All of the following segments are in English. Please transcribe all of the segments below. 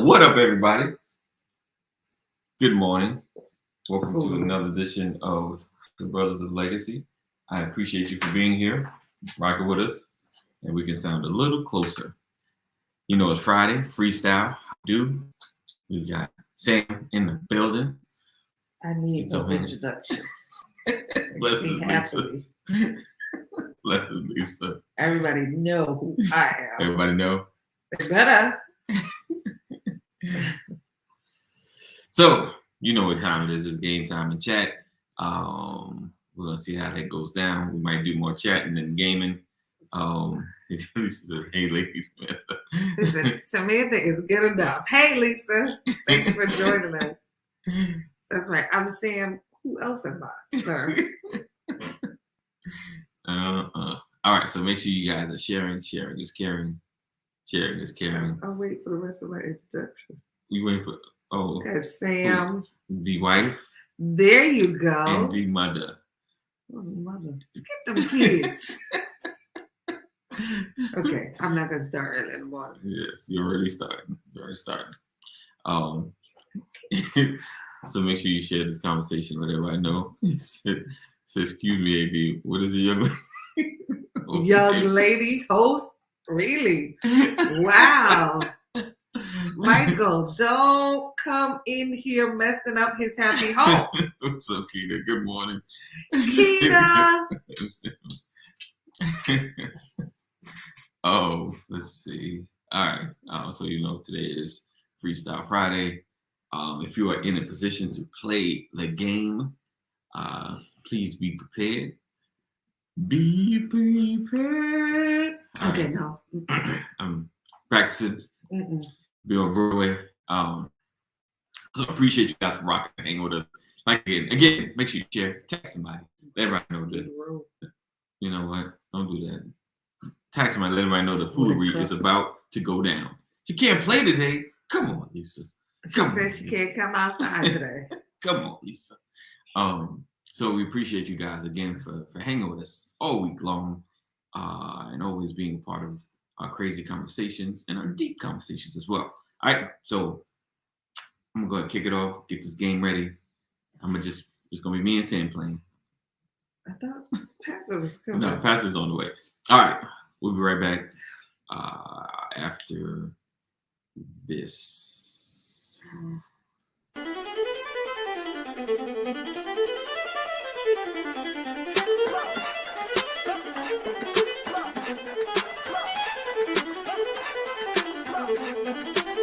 What up, everybody? Good morning. Welcome to another edition of the Brothers of Legacy. I appreciate you for being here, rocking with us, and we can sound a little closer. You know, it's Friday, freestyle. We got Sam in the building. I need no introduction. Blessings, Lisa. Blessings, Lisa. Everybody know who I am. Everybody know? They better. So, you know what time it is. It's game time and chat. We're going to see how that goes down. We might do more chatting than gaming. Lisa, hey, ladies. Samantha is good enough. Hey, Lisa. Thank you for joining us. That's right. I'm Sam. Who else am I, sir? All right. So make sure you guys are sharing. Sharing is caring. Sharing is caring. I'll wait for the rest of my introduction. You waiting for... Oh, that's Sam. The wife. There you go. And the mother. Oh, mother. Get them kids. Okay, I'm not gonna start early in the morning. Yes, you're already starting. So make sure you share this conversation with everybody. Know. Said, excuse me, AD. What is the young lady? Young lady host? Really? Wow. Michael, don't come in here messing up his happy home. What's up, Keita? Good morning. Keita. Oh, let's see. All right. So you know today is Freestyle Friday. If you are in a position to play the game, please be prepared. Be prepared. Okay, no. I'm practicing. Be on Broadway. So I appreciate you guys for rocking and hanging with us. Like again, make sure you share, text somebody. Let everybody know that. You know what? Don't do that. Text somebody, let everybody know the foolery is about to go down. She can't play today. Come on, Lisa. She said she can't come outside today. Come on, Lisa. So we appreciate you guys again for hanging with us all week long, and always being a part of our crazy conversations and our deep conversations as well. All right, so I'm gonna go ahead and kick it off, get this game ready. It's gonna be me and Sam playing. I thought Pastor was coming. No, Pastor's on the way. All right, we'll be right back after this.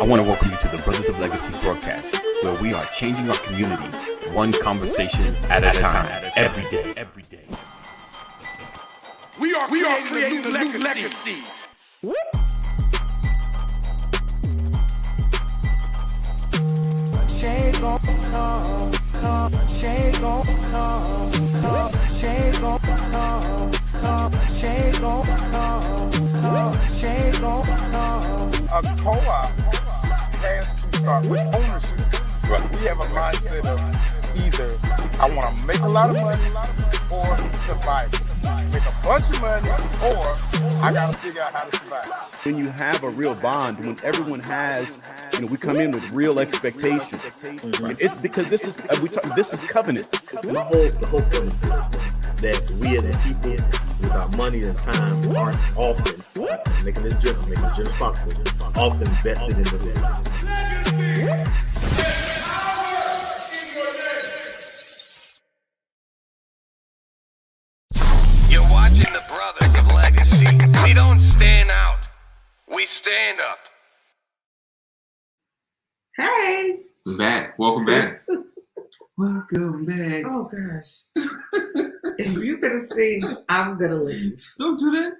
I want to welcome you to the Brothers of Legacy broadcast, where we are changing our community one conversation at a time, every day. We are creating a new legacy. Change gon' come, change gon' come, change gon' come, change gon' come, change gon' come. A co-op has to start with ownership. We have a mindset of either I want to make a lot of money or survive. Make a bunch of money or I got to figure out how to survive. When you have a real bond, when everyone has, we come in with real expectations. Because this is covenant. The whole premise is that we as a people, with our money and time, aren't often making this journey possible, often invested in the business. You're watching the Brothers of Legacy. We don't stand out. We stand up. Hey. We're back. Welcome back. Welcome back. Oh gosh. If you're gonna sing, I'm gonna leave. Don't do that.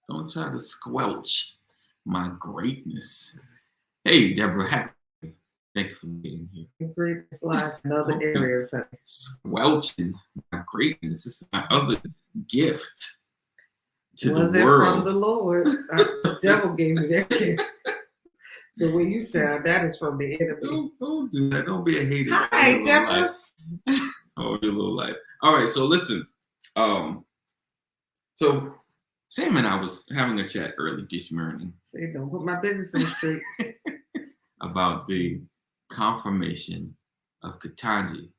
Don't try to squelch my greatness. Hey, Deborah, thank you for being here. Greatness lies in other areas. Squelching my greatness. This is my other gift to Was the it world. from the Lord? The devil gave me that gift. The way you sound, that is from the enemy. Don't do that. Don't be a hater. Hi, Deborah. Oh, your little life. All right, so listen. So Sam and I was having a chat early this morning Say, don't put my business in the street. about the confirmation of Ketanji,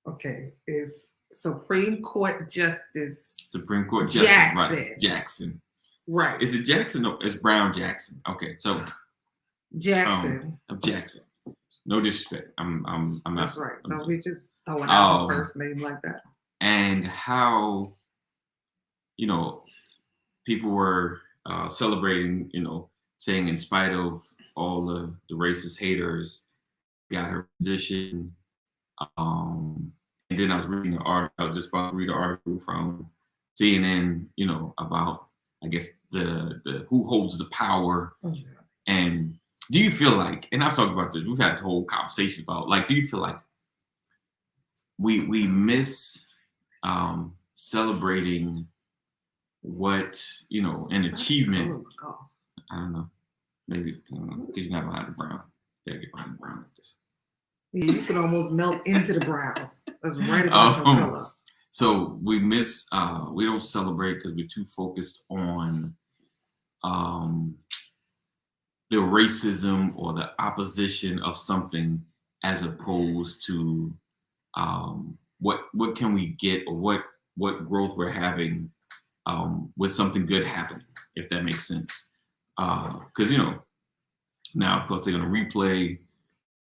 Okay, is Supreme Court Justice Supreme Court Justice, Jackson. right? Jackson. Right. Is it Jackson or it's Brown Jackson? Okay, so Jackson. of Jackson. No disrespect. I'm not. That's right. I'm No, just- we just throwing out Oh. a first name like that. and how, you know, people were celebrating, you know, saying in spite of all the racist haters, got her position. And then I was reading an article. I was just about to read an article from CNN, you know, about I guess the who holds the power. Oh, yeah. And do you feel like, and I've talked about this, we've had a whole conversation about, like, do you feel like we miss celebrating what, you know, an achievement? Oh, I don't know. Maybe because you're not behind the brown. Yeah, get behind the brown like this. yeah, you can almost melt into the brown. That's right about your color. So we miss, we don't celebrate because we're too focused on the racism or the opposition of something, as opposed to what can we get, or what growth we're having with something good happening, if that makes sense. Because, you know, now of course they're going to replay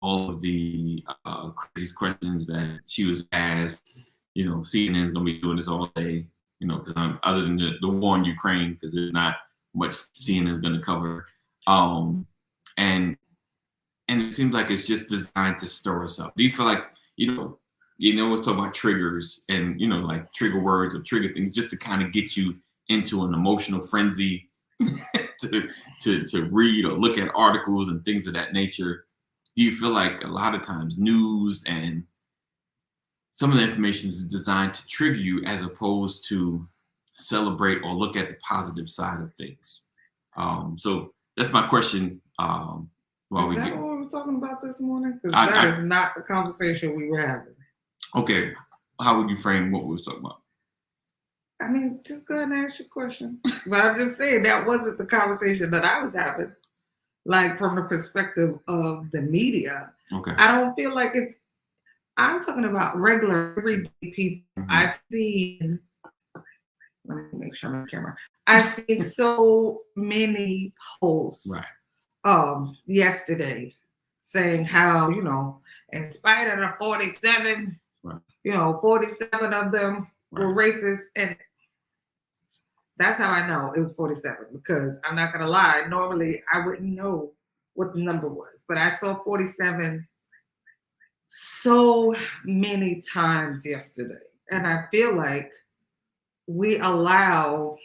all of the crazy questions that she was asked. You know, CNN is going to be doing this all day, you know, because other than the war in Ukraine, because there's not much CNN is going to cover. And it seems like it's just designed to stir us up. Do you feel like, you know, let's talk about triggers and, you know, like trigger words or trigger things, just to kind of get you into an emotional frenzy to read or look at articles and things of that nature. Do you feel like a lot of times news and some of the information is designed to trigger you, as opposed to celebrate or look at the positive side of things? So that's my question. While Is we that get, what we were talking about this morning? Because I- that I- is not the conversation we were having. okay, how would you frame what we were talking about? I mean, just go ahead and ask your question. But I'm just saying that wasn't the conversation that I was having. Like, from the perspective of the media, Okay. I don't feel like it's. I'm talking about regular, everyday people. Mhm. I've seen. Let me make sure I'm on camera. I've seen so many posts. Right. Yesterday, saying how, you know, in spite of the 47, Right. you know, 47 of them were racist, and that's how I know it was 47, because I'm not gonna lie, normally I wouldn't know what the number was, but I saw 47 so many times yesterday, and I feel like we allow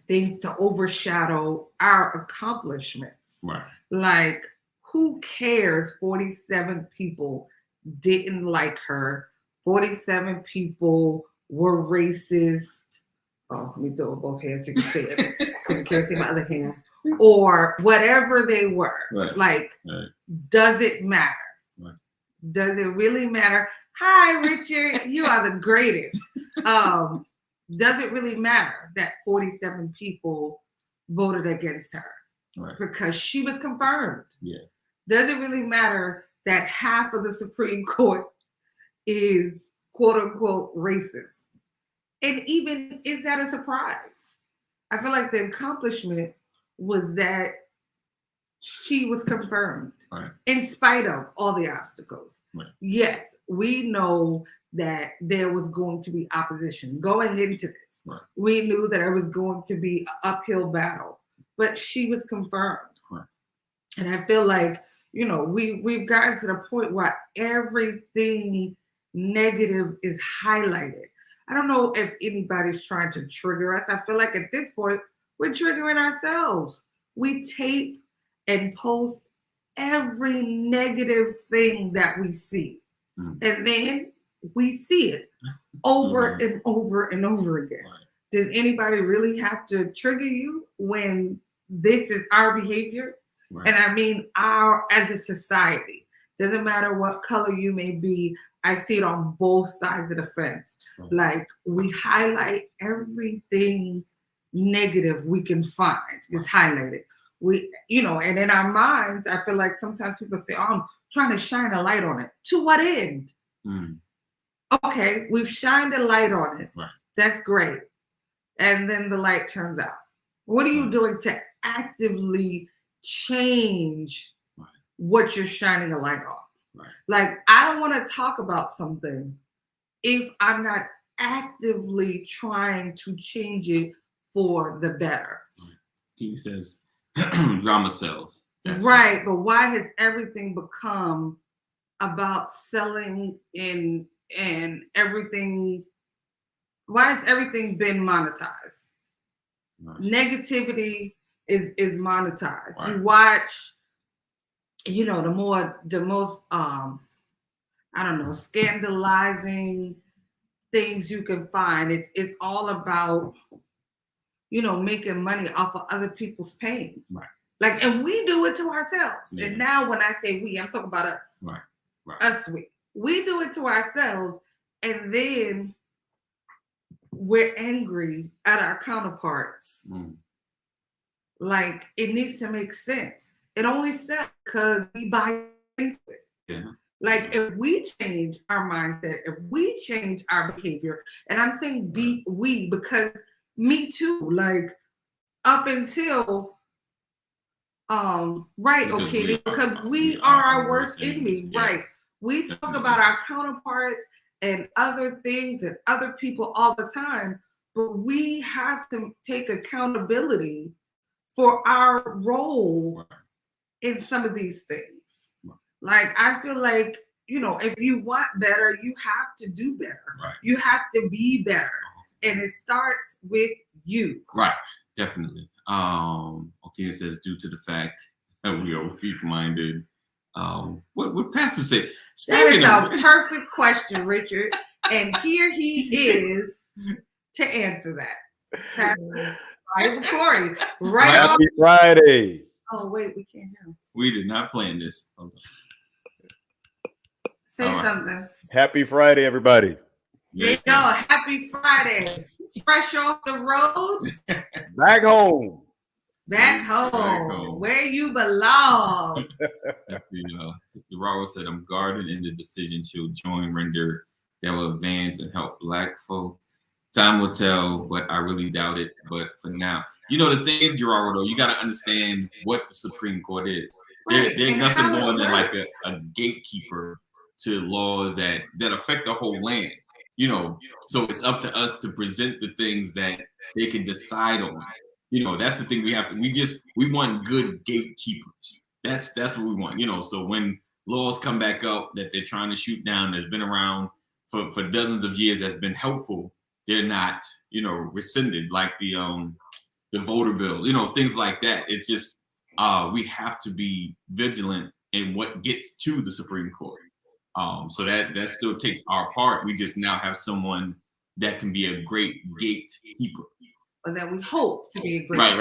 things to overshadow our accomplishments. Right. Like, who cares? 47 people didn't like her. 47 people were racist. Oh, let me do it with both hands so you can see it, because you can't see my other hand. Or whatever they were. Right. Like, Right. does it matter? Right. Does it really matter? Hi, Richard. You are the greatest. Does it really matter that 47 people voted against her? Right. Because she was confirmed. Yeah. Does it really matter that half of the Supreme Court is quote unquote racist? And even, is that a surprise? I feel like the accomplishment was that she was confirmed, Right. in spite of all the obstacles. Right. Yes, we know that there was going to be opposition going into this. Right. We knew that it was going to be an uphill battle, but she was confirmed. Right. And I feel like, you know, we've gotten to the point where everything negative is highlighted. I don't know if anybody's trying to trigger us. I feel like at this point, we're triggering ourselves. We tape and post every negative thing that we see. Mhm. And then we see it over and over and over again. Right. Does anybody really have to trigger you when this is our behavior? Right. And I mean our, as a society. Doesn't matter what color you may be. I see it on both sides of the fence. Right. Like, we highlight everything negative we can find is highlighted. We, you know, and in our minds, I feel like sometimes people say, oh, I'm trying to shine a light on it. To what end? Okay, we've shined a light on it. Right. That's great. And then the light turns out. What are you doing to actively change what you're shining a light on? Right. Like, I don't want to talk about something if I'm not actively trying to change it for the better. He says drama sells. That's right, but why has everything become about selling and everything? Why has everything been monetized? Right. Negativity is monetized. Right. You watch, you know, the most I don't know, scandalizing things you can find. It's all about, you know, making money off of other people's pain. Right. Like, and we do it to ourselves. Yeah. And now when I say we, I'm talking about us. Right. Right. Us, we do it to ourselves, and then we're angry at our counterparts. Like, it needs to make sense. It only sells because we buy into it. Yeah. Like, if we change our mindset, if we change our behavior, and I'm saying we because me too, like, up until because we are our worst enemy, yeah. Right? We talk about our counterparts and other things and other people all the time, but we have to take accountability for our role in some of these things. Like, I feel like, you know, if you want better, you have to do better. Right. You have to be better. And it starts with you. Right. Definitely. Okay, says due to the fact that we are weak-minded. What Pastor said? That is a perfect question, Richard. And here he is to answer that. Pastor Corey, right on. Happy Friday. Oh, wait, we can't hear him. We did not plan this. Say something. Happy Friday, everybody. There you go. Happy Friday. Fresh off the road. Back home. Back home. Where you belong. Let's see. Raro said, I'm guarded in the decision she'll join Render that will advance and help Black folk. Time will tell, but I really doubt it. But for now, you know, the thing is, Gerardo, though, you got to understand what the Supreme Court is. Right. They're nothing more than like a gatekeeper to laws that affect the whole land. You know, so it's up to us to present the things that they can decide on. You know, that's the thing we have to. We want good gatekeepers. That's what we want. You know, so when laws come back up that they're trying to shoot down, that's been around for dozens of years, that's been helpful. They're not, you know, rescinded like the voter bill. You know, things like that. It's just we have to be vigilant in what gets to the Supreme Court. So that still takes our part. We just now have someone that can be a great gatekeeper. Or that we hope to be a great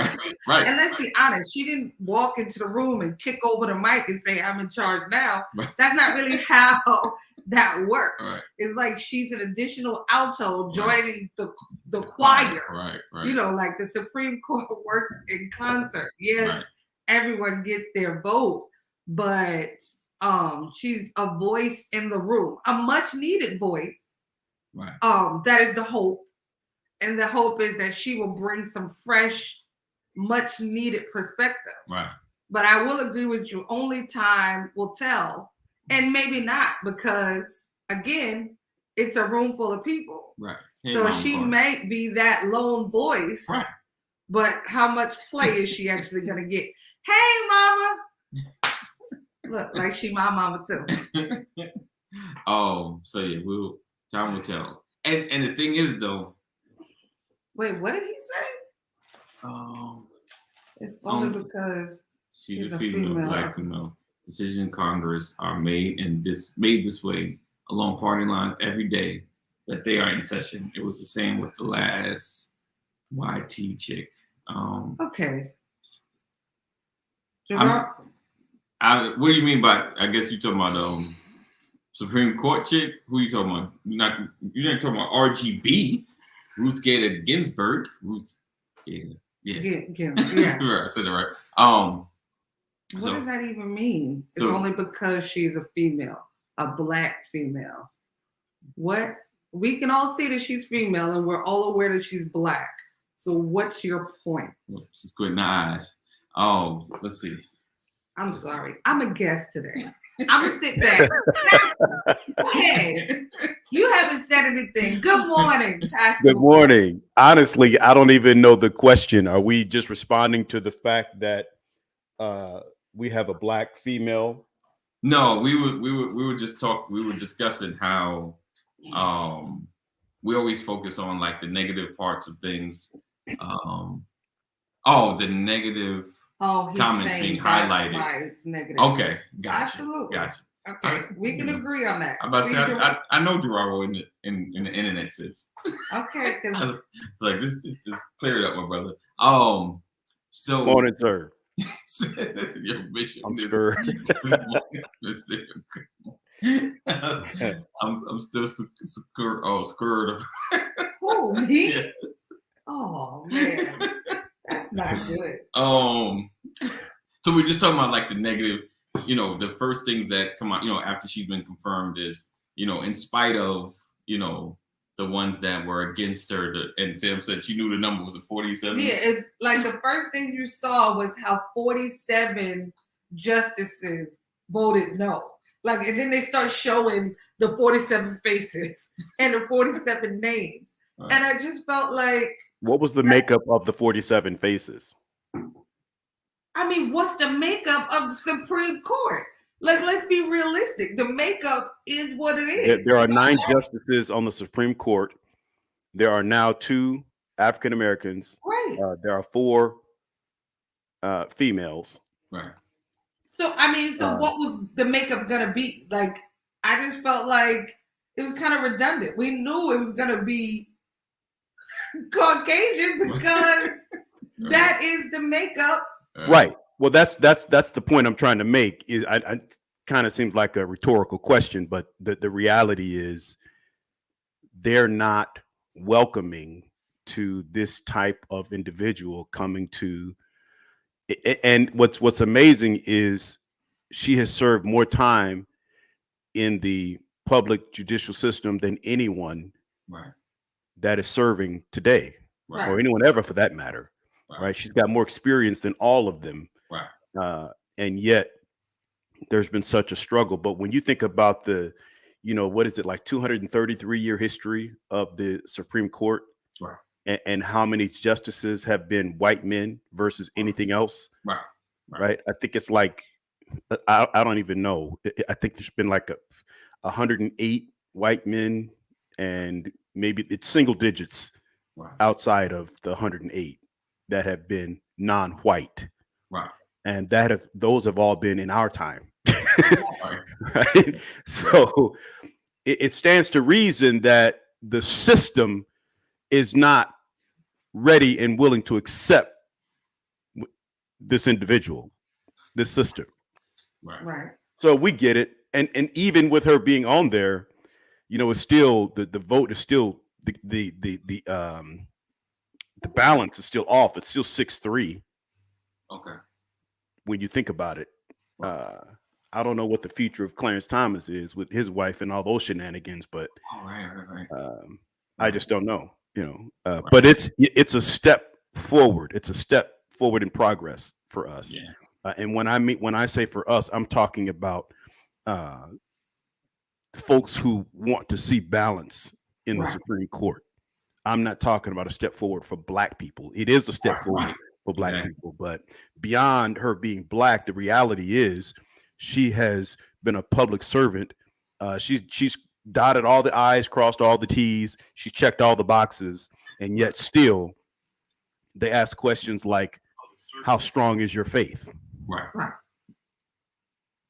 right. And let's be honest, she didn't walk into the room and kick over the mic and say, I'm in charge now. Right. That's not really how that works. Right. It's like she's an additional alto joining the choir. Right. You know, like the Supreme Court works in concert. Yes, everyone gets their vote, but she's a voice in the room, a much needed voice. Right. That is the hope. And the hope is that she will bring some fresh, much needed perspective. Right. But I will agree with you. Only time will tell. And maybe not, because again, it's a room full of people. Right. Hey, so she may be that lone voice. Right. But how much play is she actually gonna get? Hey, mama. Look, like she my mama too. So yeah, time will tell. And the thing is though. Wait, what did he say? It's only because she's a female, Black female. Decisions in Congress are made this way along party lines every day that they are in session. It was the same with the last YT chick. Okay. What do you mean by? I guess you're talking about Supreme Court chick. Who are you talking about? You're not talking about RGB. Ruth Gator Ginsburg. Yeah. Yeah. Yeah. Right, I said it right. What So- does that even mean? It's so- only because she's a female, a black female. What? We can all see that she's female and we're all aware that she's black. So what's your point? She's good in the eyes. Let's see. I'm sorry. I'm a guest today. I'm gonna sit back. Go ahead. You haven't said anything. Good morning, Pastor. Good morning. Honestly, I don't even know the question. Are we just responding to the fact that we have a black female? No, we were discussing how we always focus on like the negative parts of things. The negative he's comments saying being that's highlighted. why it's negative. Okay, gotcha. Absolutely. Gotcha. Okay, we can agree on that. I'm about to See, say I know Gerardo in the internet sense. Okay, 'cause It's like this just clear it up, my brother. So Morning, sir. your bishop I'm is- scared. I'm still scared of. who, me? Yes. Oh man, that's not good. So we're just talking about like the negative, the first things that come out, after she's been confirmed is, in spite of, the ones that were against her, and Sam said she knew the number was 47. Yeah, like the first thing you saw was how 47 justices voted no. Like, and then they start showing the 47 faces and the 47 names. Right. And I just felt like, What was the makeup of the 47 faces? I mean, what's the makeup of the Supreme Court? Like, let's be realistic. The makeup is what it is. There are 9 justices on the Supreme Court. There are now 2 African Americans. Right. There are 4 females. Right. So, I mean, what was the makeup going to be? Like, I just felt like it was kind of redundant. We knew it was going to be Caucasian because that is the makeup. Right. Well, that's the point I'm trying to make. Is I kind of seems like a rhetorical question, but the reality is they're not welcoming to this type of individual coming to. And what's amazing is she has served more time in the public judicial system than anyone Right. that is serving today, Right. or anyone ever for that matter. Right. Right? She's got more experience than all of them. Right. And yet there's been such a struggle. But when you think about the, what is it, like 233-year history of the Supreme Court, Right. And how many justices have been white men versus anything else, Right. right? I think it's like, I don't even know. I think there's been like 108 white men, and maybe it's single digits Right. outside of the 108 that have been non-white. Right. And those have all been in our time. Right. Right? So it stands to reason that the system is not ready and willing to accept this individual, this sister. Right. Right. So we get it. And even with her being on there, it's still the vote is still the balance is still off. It's still 6-3. Okay. When you think about it. I don't know what the future of Clarence Thomas is with his wife and all those shenanigans, but All right. I just don't know, but it's a step forward. It's a step forward in progress for us. Yeah. And when I say for us, I'm talking about folks who want to see balance in the Right. Supreme Court. I'm not talking about a step forward for Black people. It is a step Right, forward right. for Black Exactly. people, but beyond her being Black, the reality is she has been a public servant. She's dotted all the I's, crossed all the T's, she checked all the boxes, and yet still they ask questions like, how strong is your faith? Right. Right.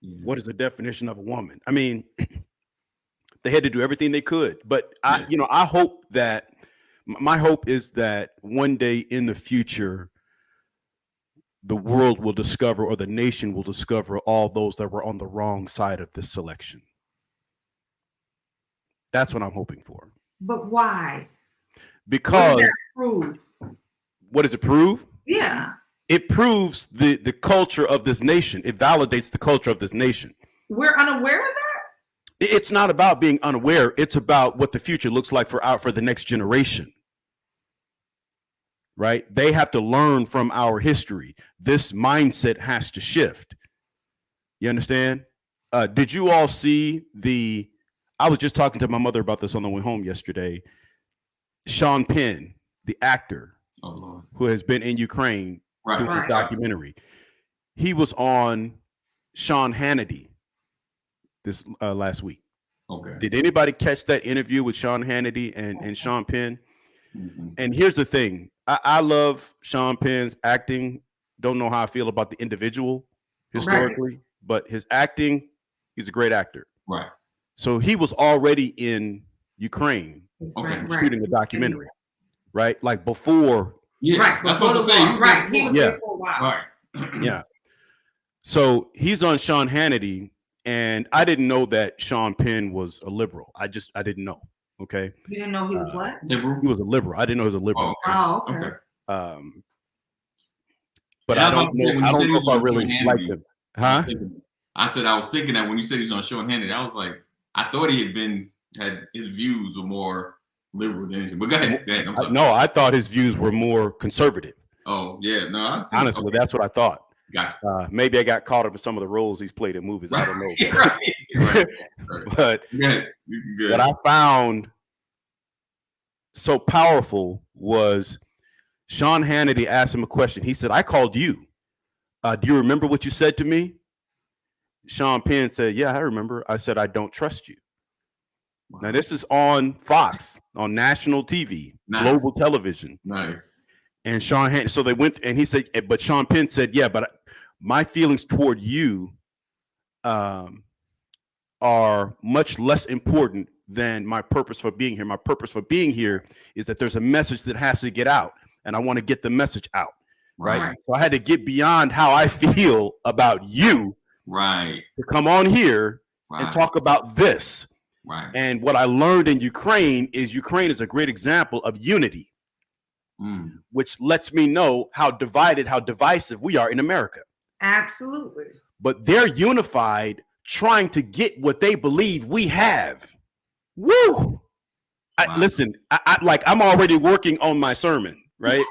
Yeah. What is the definition of a woman? I mean, they had to do everything they could, but I hope that my hope is that one day in the future, the world will discover, or the nation will discover, all those that were on the wrong side of this selection. That's what I'm hoping for. But why? What Because does that prove? What does it prove? Yeah. It proves the culture of this nation. It validates the culture of this nation. We're unaware of that? It's not about being unaware. It's about what the future looks like for the next generation. Right? They have to learn from our history. This mindset has to shift. You understand? Did you all see I was just talking to my mother about this on the way home yesterday. Sean Penn, the actor who has been in Ukraine doing a documentary. He was on Sean Hannity this last week. Okay. Did anybody catch that interview with Sean Hannity and Sean Penn? Mm-hmm. And here's the thing. I love Sean Penn's acting. Don't know how I feel about the individual historically, but his acting, he's a great actor. Right. So he was already in Ukraine shooting a documentary, right? Like before. Yeah. Right. That's what to say. He was there for a while. Right. Yeah. So he's on Sean Hannity, and I didn't know that Sean Penn was a liberal. I didn't know. Okay. You didn't know he was what? Liberal. He was a liberal. I didn't know he was a liberal. Oh, okay. But I don't know if I really like him. Huh? I said I was thinking that when you said he was on Sean Hannity, I was like, I thought he had his views were more liberal than anything. But go ahead. I'm sorry. No, I thought his views were more conservative. Oh yeah, no. Honestly, that's what I thought. Gotcha. Maybe I got caught up in some of the roles he's played in movies. I don't know. Right. But what I found so powerful was Sean Hannity asked him a question. He said, "I called you. Do you remember what you said to me?" Sean Penn said, "Yeah, I remember. I said, I don't trust you." Wow. Now, this is on Fox, on national TV, global television. Nice. And Sean Hannity, so they went, and he said, but Sean Penn said, "Yeah, but my feelings toward you are much less important than my purpose for being here. My purpose for being here is that there's a message that has to get out, and I want to get the message out." Right. So I had to get beyond how I feel about you. Right. To come on here and talk about this. Right. And what I learned in Ukraine is a great example of unity, which lets me know how divided, how divisive we are in America. Absolutely. But they're unified, trying to get what they believe we have. Woo! Wow. Listen, I'm already working on my sermon, right?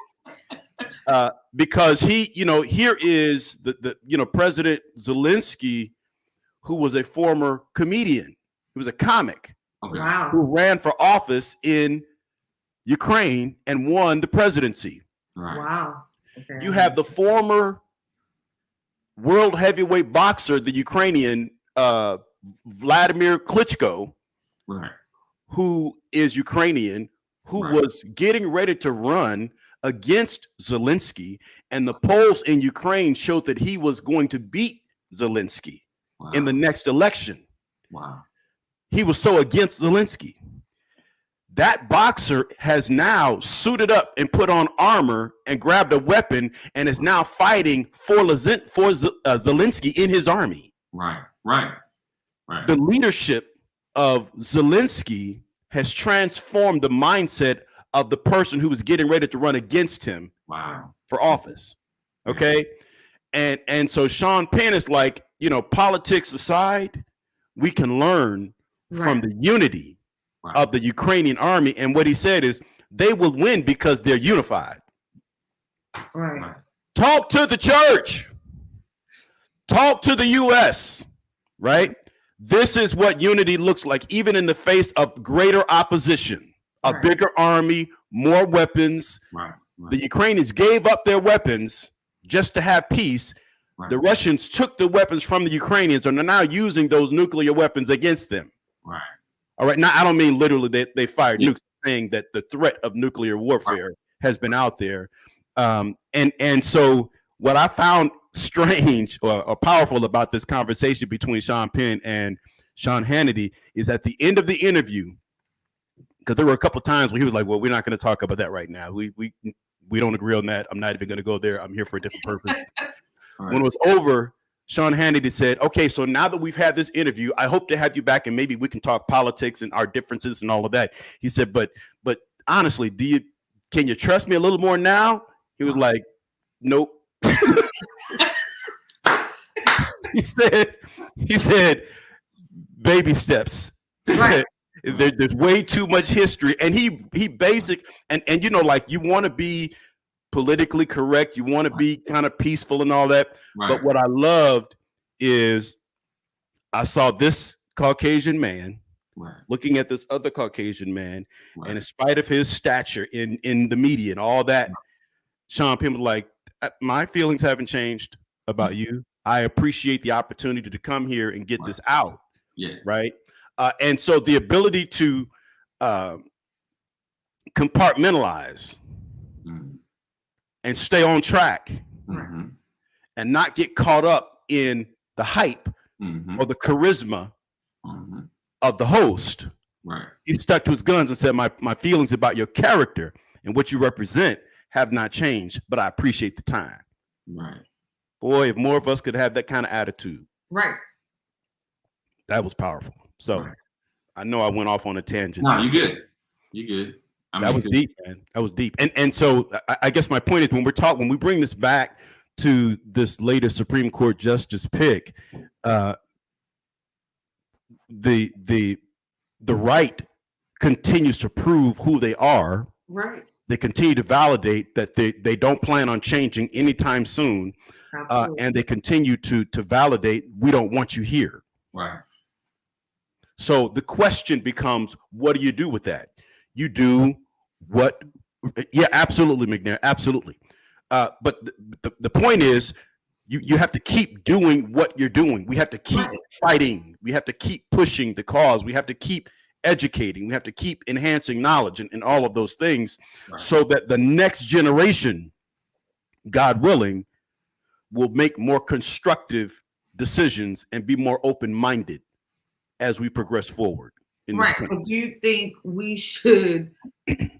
Because here is the President Zelensky, who was a former comedian. He was a comic who ran for office in Ukraine and won the presidency. Right. Wow. Okay. You have the former world heavyweight boxer, the Ukrainian Vladimir Klitschko, who is Ukrainian, who was getting ready to run against Zelensky, and the polls in Ukraine showed that he was going to beat Zelensky in the next election. Wow. He was so against Zelensky. That boxer has now suited up and put on armor and grabbed a weapon and is now fighting for Zelensky in his army. Right. The leadership of Zelensky has transformed the mindset of the person who was getting ready to run against him for office. Okay. And so Sean Penn is like, politics aside, we can learn from the unity of the Ukrainian army. And what he said is they will win because they're unified. Right. Talk to the church. Talk to the U.S. Right. This is what unity looks like, even in the face of greater opposition, a bigger army, more weapons. The Ukrainians gave up their weapons just to have peace. The Russians took the weapons from the Ukrainians and are now using those nuclear weapons against them. Right. All right. Now, I don't mean literally that they fired nukes, saying that the threat of nuclear warfare has been out there. And so what I found strange or powerful about this conversation between Sean Penn and Sean Hannity is at the end of the interview, because there were a couple of times where he was like, "Well, we're not going to talk about that right now. We don't agree on that. I'm not even going to go there. I'm here for a different purpose." When it was over, Sean Hannity said, "Okay, so now that we've had this interview, I hope to have you back and maybe we can talk politics and our differences and all of that." He said, but honestly, can you trust me a little more now? He was like, nope. he said, baby steps. He said, there's way too much history. And he basic, and you know, like, you want to be politically correct, you want to be kind of peaceful and all that. Right. But what I loved is I saw this Caucasian man looking at this other Caucasian man, and in spite of his stature in the media and all that, Sean Penn was like, my feelings haven't changed about you. I appreciate the opportunity to come here and get this out. Yeah. Right. And so the ability to compartmentalize and stay on track and not get caught up in the hype or the charisma of the host. Right. He stuck to his guns and said, my feelings about your character and what you represent have not changed, but I appreciate the time. Right. Boy, if more of us could have that kind of attitude. Right. That was powerful. So I know I went off on a tangent. No, you good. You good. That was deep, man. That was deep. And so I guess my point is, when we bring this back to this latest Supreme Court justice pick, the right continues to prove who they are. Right. They continue to validate that they don't plan on changing anytime soon. And they continue to validate, we don't want you here. Right. So the question becomes, what do you do with that? You do what? Yeah, absolutely, McNair, absolutely. But the point is, you have to keep doing what you're doing. We have to keep fighting. We have to keep pushing the cause. We have to keep educating. We have to keep enhancing knowledge and all of those things, so that the next generation, God willing, will make more constructive decisions and be more open-minded as we progress forward in this country. But do you think we should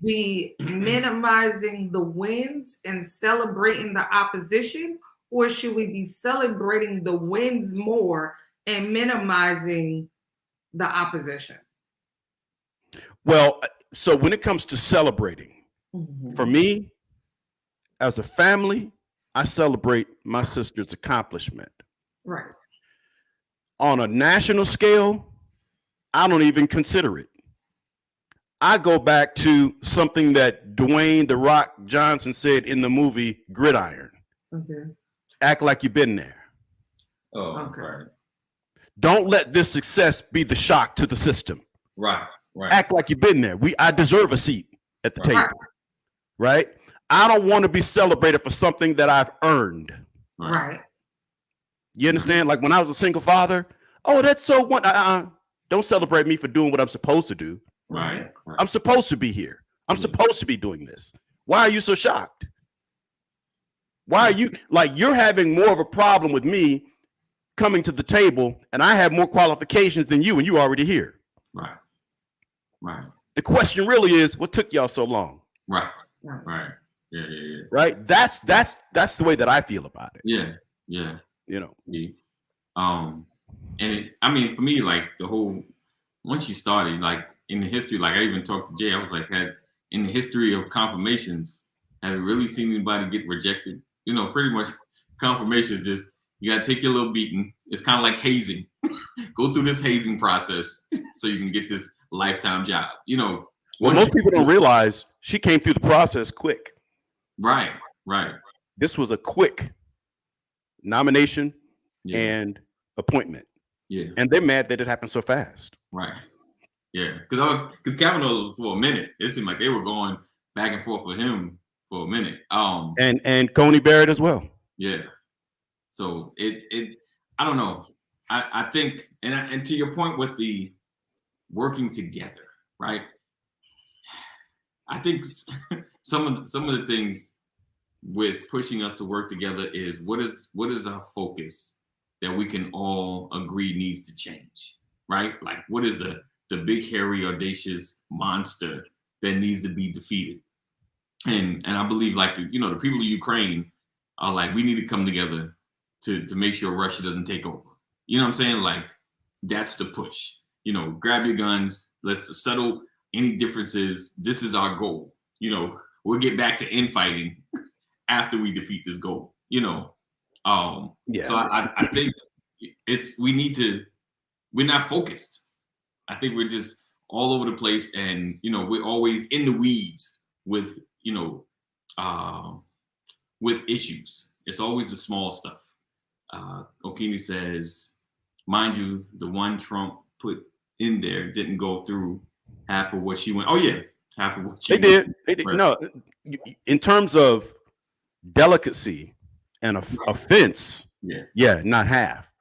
be minimizing the wins and celebrating the opposition, or should we be celebrating the wins more and minimizing the opposition? Well, so when it comes to celebrating, for me, as a family, I celebrate my sister's accomplishment. Right. On a national scale, I don't even consider it. I go back to something that Dwayne "The Rock" Johnson said in the movie Gridiron. Okay. Act like you've been there. Oh, okay. Don't let this success be the shock to the system. Right. Right. Act like you've been there. I deserve a seat at the table. Right? I don't want to be celebrated for something that I've earned. Right. You understand? Like when I was a single father, oh, that's so what? Don't celebrate me for doing what I'm supposed to do. Right. I'm supposed to be here. I'm supposed to be doing this. Why are you so shocked? Why are you like, you're having more of a problem with me coming to the table, and I have more qualifications than you, and you already here. Right. Right. The question really is, what took y'all so long? Right. Right. Yeah. Right. That's the way that I feel about it. Yeah. Yeah. You know. Yeah. And I mean, for me, like the whole, once you started, like in the history, like I even talked to Jay, I was like, in the history of confirmations, have you really seen anybody get rejected? You know, pretty much confirmations just, you got to take your little beating. It's kind of like hazing. Go through this hazing process so you can get this lifetime job. You know, well, most people don't realize she came through the process quick. Right. Right. This was a quick nomination and appointment. Yeah. And they're mad that it happened so fast. Right. Yeah. Because Kavanaugh, for a minute, it seemed like they were going back and forth with him for a minute. And Coney Barrett as well. Yeah. So it I don't know. I think, and to your point with the working together, right? I think some of the things with pushing us to work together is what is our focus that we can all agree needs to change, right? Like what is the big, hairy, audacious monster that needs to be defeated? And I believe like the people of Ukraine are like, we need to come together to make sure Russia doesn't take over. You know what I'm saying? Like that's the push. You know, grab your guns. Let's settle any differences. This is our goal. You know, we'll get back to infighting after we defeat this goal. Yeah. So I think we're not focused. I think we're just all over the place, and we're always in the weeds with with issues. It's always the small stuff. Okini says, mind you, the one Trump put in there didn't go through half of what she went. Oh yeah, half of what she did. They did. No, in terms of delicacy and offense, yeah, not half,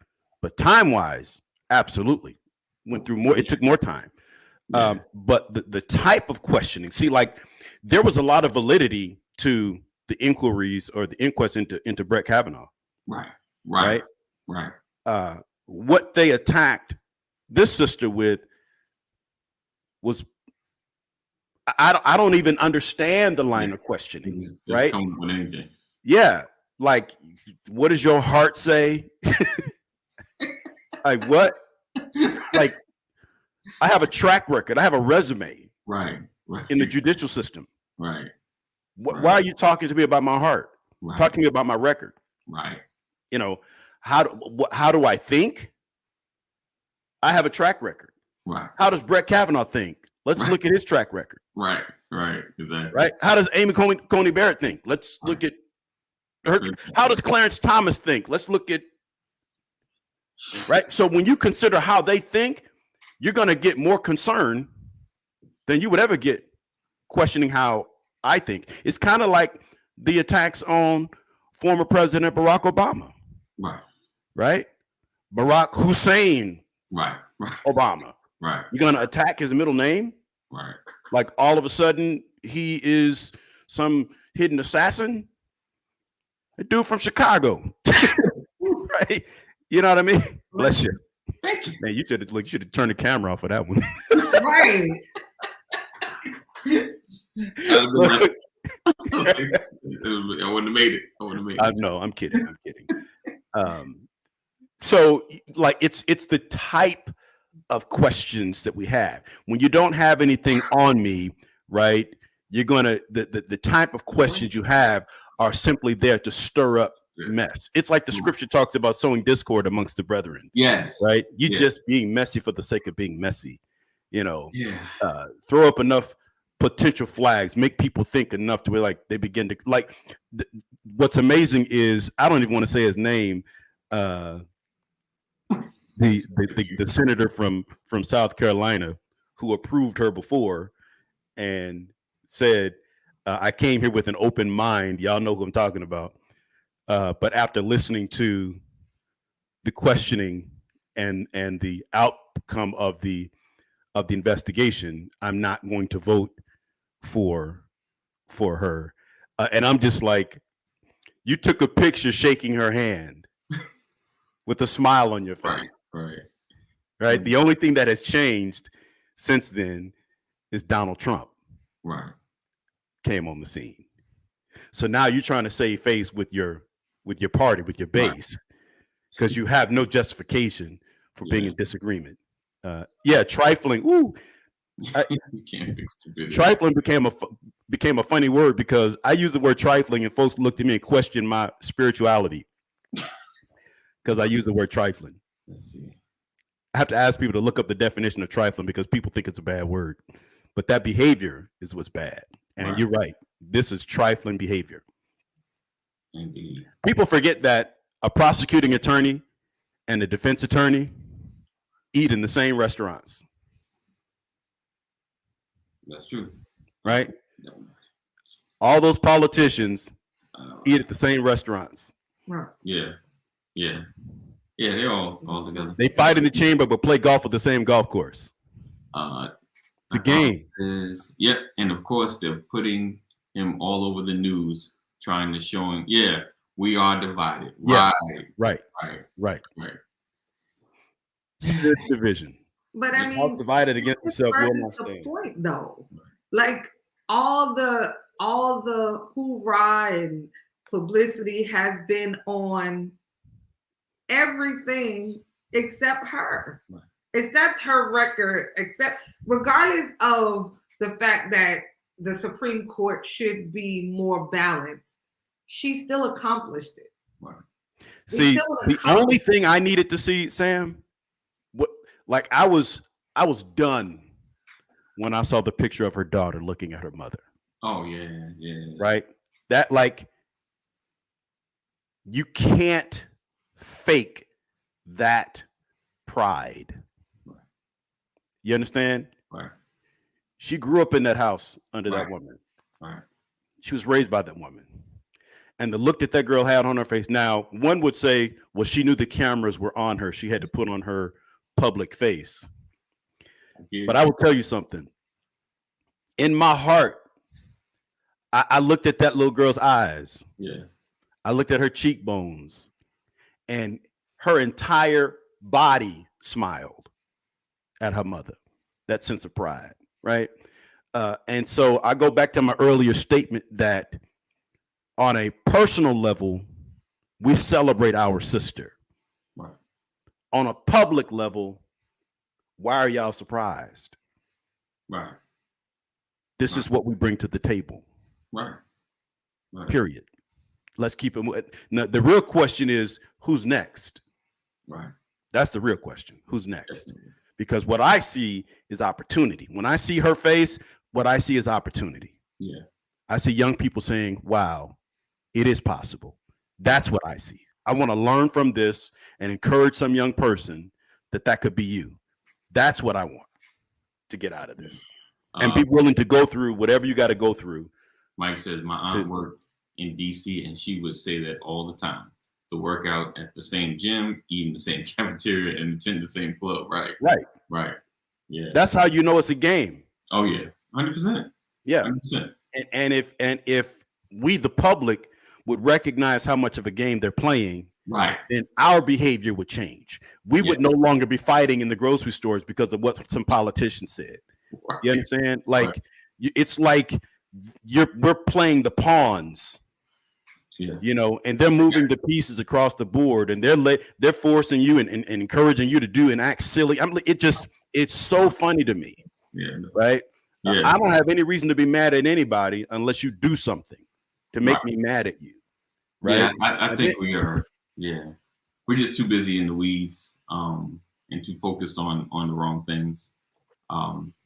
but time-wise, absolutely went through more. It took more time. But the type of questioning, see, like there was a lot of validity to the inquiries or the inquest into Brett Kavanaugh. Right. What they attacked this sister with was, I don't even understand the line of questioning. Just right. Come with anything. Yeah. Like, what does your heart say? Like what? Like, I have a track record. I have a resume. Right. In the judicial system. Right. Why are you talking to me about my heart? Right. Talk to me about my record. Right. How do I think? I have a track record. Right. How does Brett Kavanaugh think? Let's look at his track record. Right. Exactly. Right. How does Amy Coney Barrett think? Let's look at her. How does Clarence Thomas think? Let's look at. Right. So when you consider how they think, you're going to get more concern than you would ever get questioning how I think. It's kind of like the attacks on former President Barack Obama. Right. Barack Hussein. Right. Obama. Right. You're going to attack his middle name. Right. Like all of a sudden he is some hidden assassin. A dude from Chicago. Right. You know what I mean? Bless you. Thank you. Man, you should have turned the camera off for that one. Right. I wouldn't have made it. No, I'm kidding. So like it's the type of questions that we have. When you don't have anything on me, right? You're gonna the type of questions you have are simply there to stir up mess. It's like the scripture talks about sowing discord amongst the brethren. Yes. Right? You just being messy for the sake of being messy. Throw up enough potential flags, make people think enough to be like they begin to like. What's amazing is I don't even want to say his name. The senator from South Carolina who approved her before and said, I came here with an open mind. Y'all know who I'm talking about. But after listening to the questioning and the outcome of the investigation, I'm not going to vote for her. And I'm just like, you took a picture shaking her hand with a smile on your face. Right. The only thing that has changed since then is Donald Trump. Came on the scene. So now you're trying to save face with your party, with your base, because you have no justification for being in disagreement. Trifling. Ooh, trifling became a funny word because I use the word trifling and folks looked at me and questioned my spirituality because I use the word trifling. Let's see. I have to ask people to look up the definition of trifling because people think it's a bad word, but that behavior is what's bad. And you're right. This is trifling behavior. Indeed. People forget that a prosecuting attorney and a defense attorney eat in the same restaurants. That's true. Right? All those politicians eat at the same restaurants. Yeah, they're all together. They fight in the chamber but play golf at the same golf course. It's a game. And of course they're putting him all over the news, trying to show him, we are divided. Right. Split division. But I mean, divided against itself. The point, though, like all the hoorah and publicity has been on everything except her, except her record, except regardless of the fact that the Supreme Court should be more balanced. she still accomplished it. Right. See, still an the only thing I needed to see, Sam, like I was done when I saw the picture of her daughter looking at her mother. Oh yeah, yeah. Right? That, like, you can't fake that pride. Right. You understand? Right. She grew up in that house under that Right. woman. Right. She was raised by that woman. And the look that that girl had on her face. Now, one would say, well, she knew the cameras were on her. She had to put on her public face. But I will tell you something. In my heart, I looked at that little girl's eyes. Yeah. I looked at her cheekbones, and her entire body smiled at her mother. That sense of pride, right? And so I go back to my earlier statement that on a personal level, we celebrate our sister. Right. On a public level, why are y'all surprised? Right. This is what we bring to the table. Right. Right. Period. Let's keep it moving. Now, the real question is, who's next? Right. That's the real question. Who's next? Definitely. Because what I see is opportunity. When I see her face, what I see is opportunity. Yeah. I see young people saying, wow, it is possible. That's what I see. I want to learn from this and encourage some young person that could be you. That's what I want to get out of this. And be willing to go through whatever you got to go through. Mike says, my aunt worked in DC and she would say that all the time. To work out at the same gym, eat in the same cafeteria, and attend the same club. Right. Right. Right. Yeah. That's how you know it's a game. Oh yeah. 100%. Yeah. 100%. And if we, the public, would recognize how much of a game they're playing, right, then our behavior would change. We would no longer be fighting in the grocery stores because of what some politician said. Right. You understand? Like, right. It's like we're playing the pawns. Yeah. You know, and they're moving the pieces across the board, and they're forcing you and encouraging you to do and act silly. It's so funny to me. Yeah. Right. Yeah. I don't have any reason to be mad at anybody unless you do something to make me mad at you. Right. Yeah, I think we are. Yeah, we're just too busy in the weeds, and too focused on the wrong things.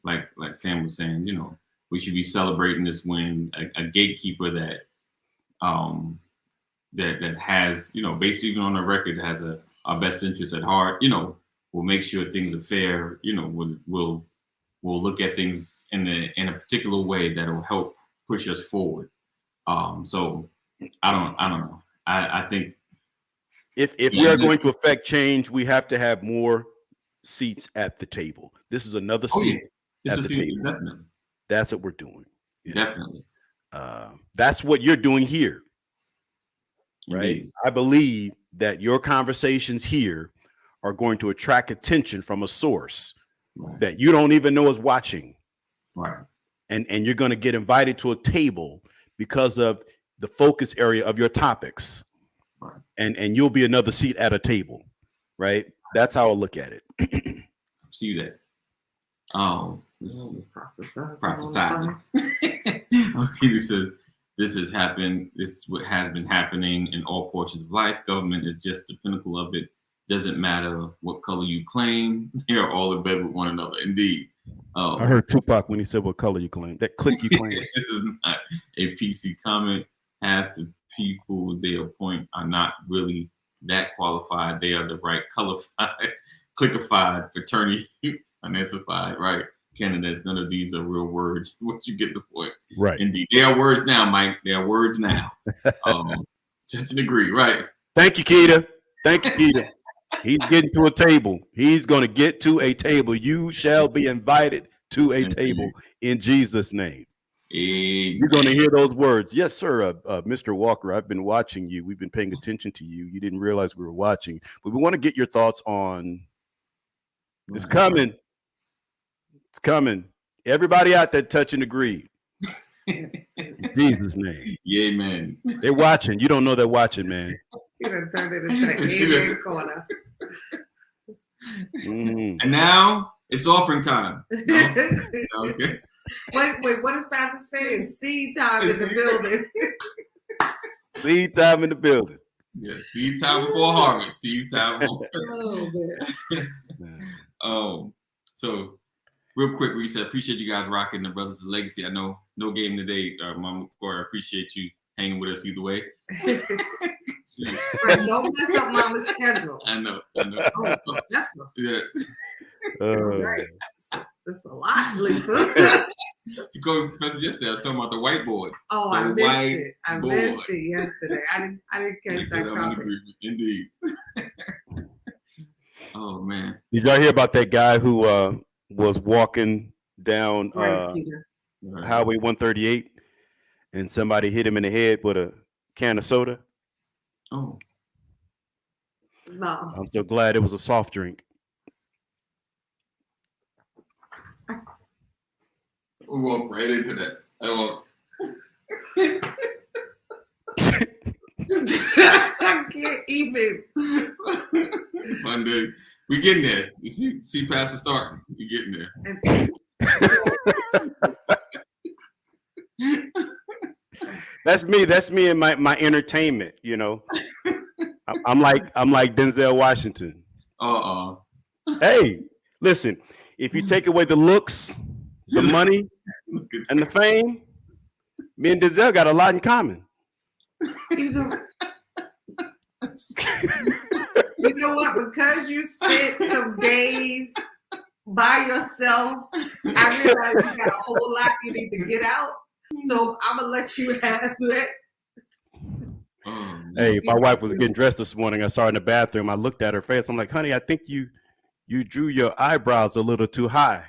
Like Sam was saying, you know, we should be celebrating this win. A gatekeeper that has, you know, based even on the record, has our best interest at heart. You know, will make sure things are fair. You know, will look at things in a particular way that will help push us forward. So I don't know. I think if we are going to affect change, we have to have more seats at the table. This is another seat at the table. Definitely. That's what we're doing. Definitely. That's what you're doing here. Right. Indeed. I believe that your conversations here are going to attract attention from a source that you don't even know is watching. Right. And you're going to get invited to a table because of the focus area of your topics. Right. And you'll be another seat at a table. Right. That's how I look at it. See that. This is prophesizing. Okay, this has happened. This is what has been happening in all portions of life. Government is just the pinnacle of it. Doesn't matter what color you claim. They are all in bed with one another. Indeed. I heard Tupac when he said what color you claim. That clique you claim. This is not a PC comment. Half the people they appoint are not really that qualified. They are the right colorified, cliquified, fraternity, financified, right? Candidates. None of these are real words. Once you get the point. Right. Indeed. They are words now, Mike. They are words now. Such a degree, right? Thank you, Keita. Thank you, Keita. He's getting to a table. He's going to get to a table. You shall be invited to a table in Jesus' name. Amen. You're going to hear those words. Yes, sir. Mr. Walker, I've been watching you. We've been paying attention to you. You didn't realize we were watching, but we want to get your thoughts on it's coming. It's coming. Everybody out there touch and agree. In Jesus' name. Yeah, man. They're watching. You don't know they're watching, man. You done turned it into the amen corner. And now it's offering time. No? Okay. Wait, what is Pastor saying? Seed time in the building. Seed time in the building. Yeah, seed time before harvest. Seed time before. So real quick, we said appreciate you guys rocking the Brothers of Legacy. I know no game today, Mama Corey. I appreciate you hanging with us either way. Right, don't mess up Mama's schedule. I know. Oh, that's Yeah. right. That's a lot, Lisa. You called me Professor yesterday. I was talking about the whiteboard. Oh, The I missed white it. I board. missed it yesterday. I didn't catch Like I said, that I'm in topic. agreement. Indeed. Oh man. Did y'all hear about that guy who was walking down Right, Peter. Highway 138 and somebody hit him in the head with a can of soda? Oh. No. I'm so glad it was a soft drink. We'll walk right into that. I can't even. Monday. We getting there. You see past the start. We getting there. That's me. That's me and my entertainment. You know, I'm like Denzel Washington. Hey, listen. If you take away the looks, the money, and the fame, me and Denzel got a lot in common. You know what? Because you spent some days by yourself, I realize you got a whole lot you need to get out. So I'm gonna let you have that. Hey, my wife was getting dressed this morning. I saw her in the bathroom. I looked at her face. I'm like, honey, I think you drew your eyebrows a little too high.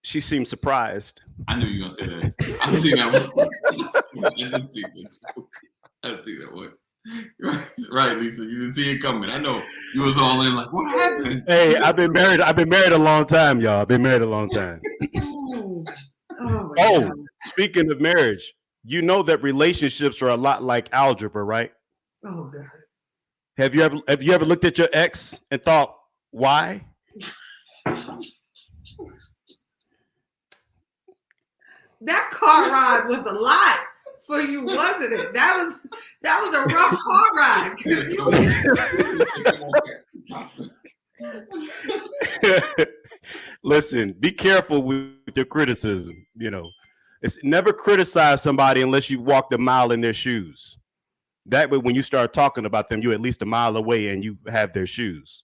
She seemed surprised. I knew you were gonna say that. I've seen that one. I've seen that one. Right, Lisa. You didn't see it coming. I know you was all in like, what happened? Hey, I've been married a long time, y'all. I've been married a long time. Oh, speaking of marriage, you know that relationships are a lot like algebra, right? Oh God. Have you ever looked at your ex and thought, why? That car ride was a lot for you, wasn't it? That was a rough car ride. Listen, be careful with your criticism. You know, it's never criticize somebody unless you walked a mile in their shoes. That way, when you start talking about them, you're at least a mile away and you have their shoes.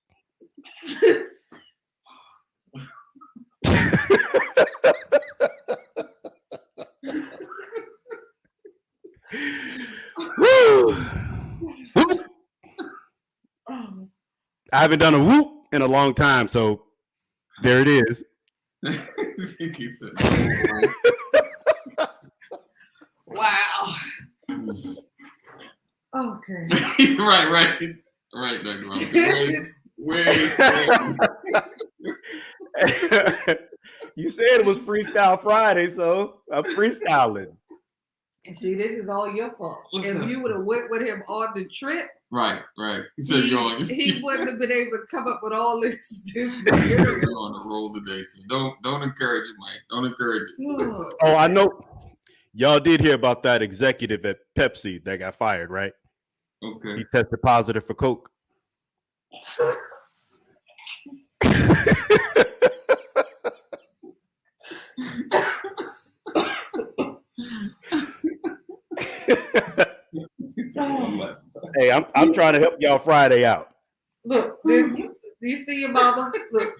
Woo! Whoop. I haven't done a whoop in a long time, so there it is. Wow. Okay. Right, Dr. Robinson. Where is You said it was Freestyle Friday, so I'm freestyling. And see, this is all your fault. If you would have went with him on the trip, right. He said he wouldn't have been able to come up with all this material. You're on the roll today, so don't encourage it, Mike. Don't encourage it. Oh, I know. Y'all did hear about that executive at Pepsi that got fired, right? Okay. He tested positive for Coke. Hey, I'm trying to help y'all Friday out. Look, do you see your mama? Look.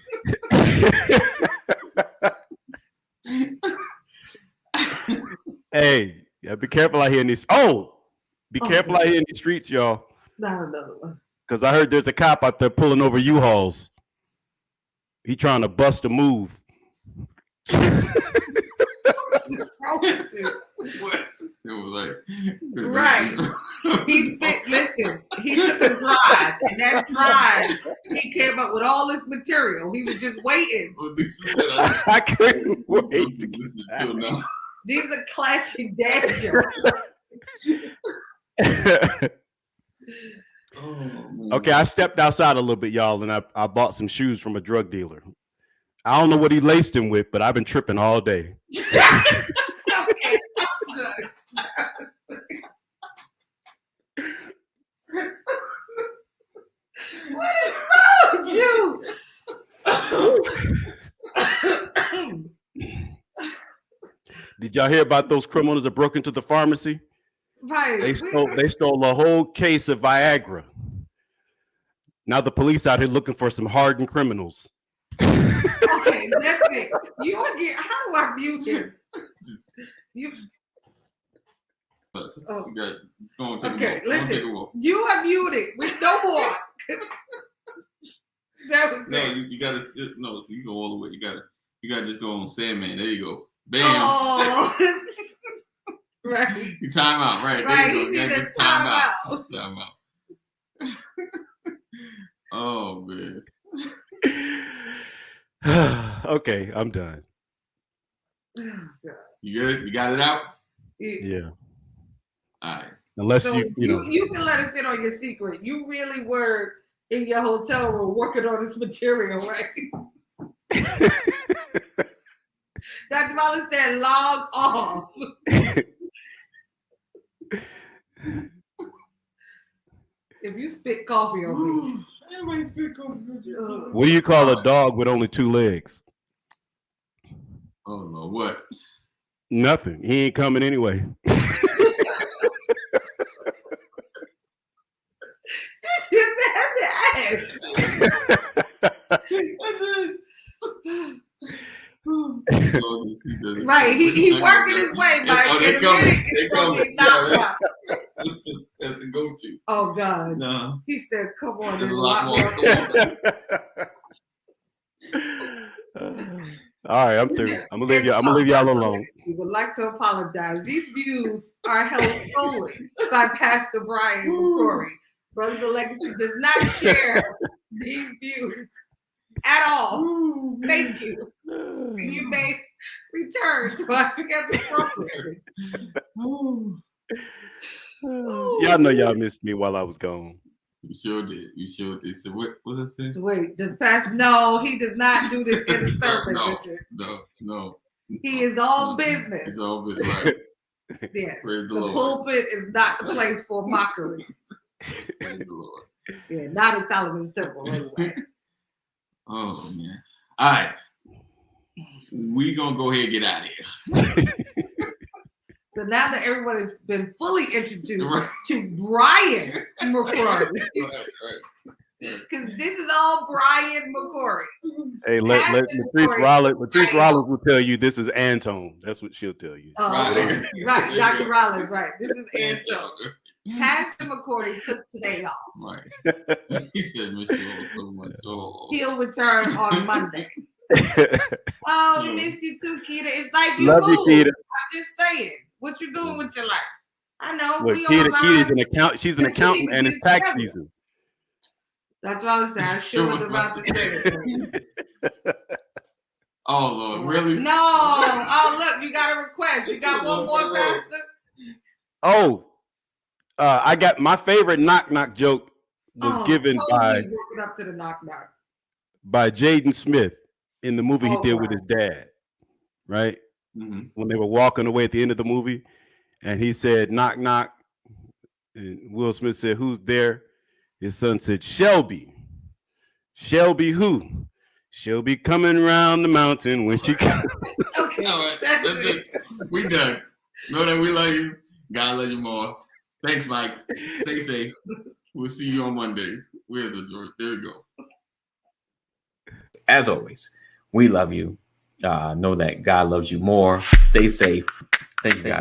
Hey, yeah, be careful out here in these. Be careful out here in these streets, y'all. Not another one. Because I heard there's a cop out there pulling over U-Hauls. He trying to bust a move. What? It was like right. He took a drive, and that drive, he came up with all this material. He was just waiting. I couldn't wait. These are classic dad jokes. Okay, I stepped outside a little bit, y'all, and I bought some shoes from a drug dealer. I don't know what he laced them with, but I've been tripping all day. Okay, I'm good. Did y'all hear about those criminals that broke into the pharmacy? Right. They stole a whole case of Viagra. Now the police out here looking for some hardened criminals. Okay, that's it. You again? How do I mute him? You. It's going to take Okay, a walk. listen. You are muted with no more. That was No, it. you gotta so you go all the way. You gotta just go on Sandman. There you go. Bam. Oh. Right. You time out. Right. Right. There you He go. needs Just a time out. Time out. Oh man. Okay, I'm done. You good? You got it out? Yeah. All right. Unless So you know. you can let us in on your secret. You really were in your hotel room working on this material, right? Dr. Wallace said log off. If you spit coffee on me. Everybody spit coffee. What do you call a dog with only 2 legs? Oh no, what? Nothing. He ain't coming anyway. You had to ask. Right, he working his way, Mike. Oh, they In a coming. minute, They it's gonna coming. get knocked out. That's the go-to. Oh God. No. He said, come on, There's a lot more. All right, I'm through. I'm gonna leave y'all alone. We would like to apologize. These views are held solely by Pastor Brian McCrory. Brothers of Legacy does not share these views at all. Thank you. You may return to our scheduled programming. Y'all know y'all missed me while I was gone. You sure did. You sure did. So what was it say? Wait, does Pastor? No, he does not do this in the sermon, Richard. No. He is all business. It's all business, right? Yes. Praise the The Lord. pulpit is not the place for mockery. Praise the Lord. Yeah, not in Solomon's temple anyway. Oh man. All right. We gonna go ahead and get out of here. So now that everyone has been fully introduced Right. to Brian McCrory, Right. because this is all Brian McCrory. Hey, let Pastor Latrice McCrory. Latrice Rollins will tell you this is Antone. That's what she'll tell you. Oh, Right. okay. Right, Dr. Rollins, right. This is Anton. And Pastor McCrory took today off. right. He said, "Miss you all so much." Oh. He'll return on Monday. Oh, we miss you too, Keita. It's like you Love you, moved. Keita. I'm just saying. What you doing with your life? I know. Look, we Keita's online. an account. She's an But you accountant, need to and get it's tax together. season. That's what I was saying. I sure was about to say it. Oh Lord, really? No. Oh, look, you got a request. You got one more, Pastor? Oh, I got my favorite knock knock joke was given totally working up to the knock knock. by Jaden Smith in the movie he Oh, did right. with his dad, right? Mm-hmm. When they were walking away at the end of the movie, and he said, knock, knock. And Will Smith said, who's there? His son said, Shelby. Shelby who? She'll be coming around the mountain when she comes. Okay. All right, That's that's it. We done. Know that we love you. God love you more. Thanks, Mike. Stay safe. We'll see you on Monday. We're the door. There you go. As always, we love you. Know that God loves you more. Stay safe. Thank you guys.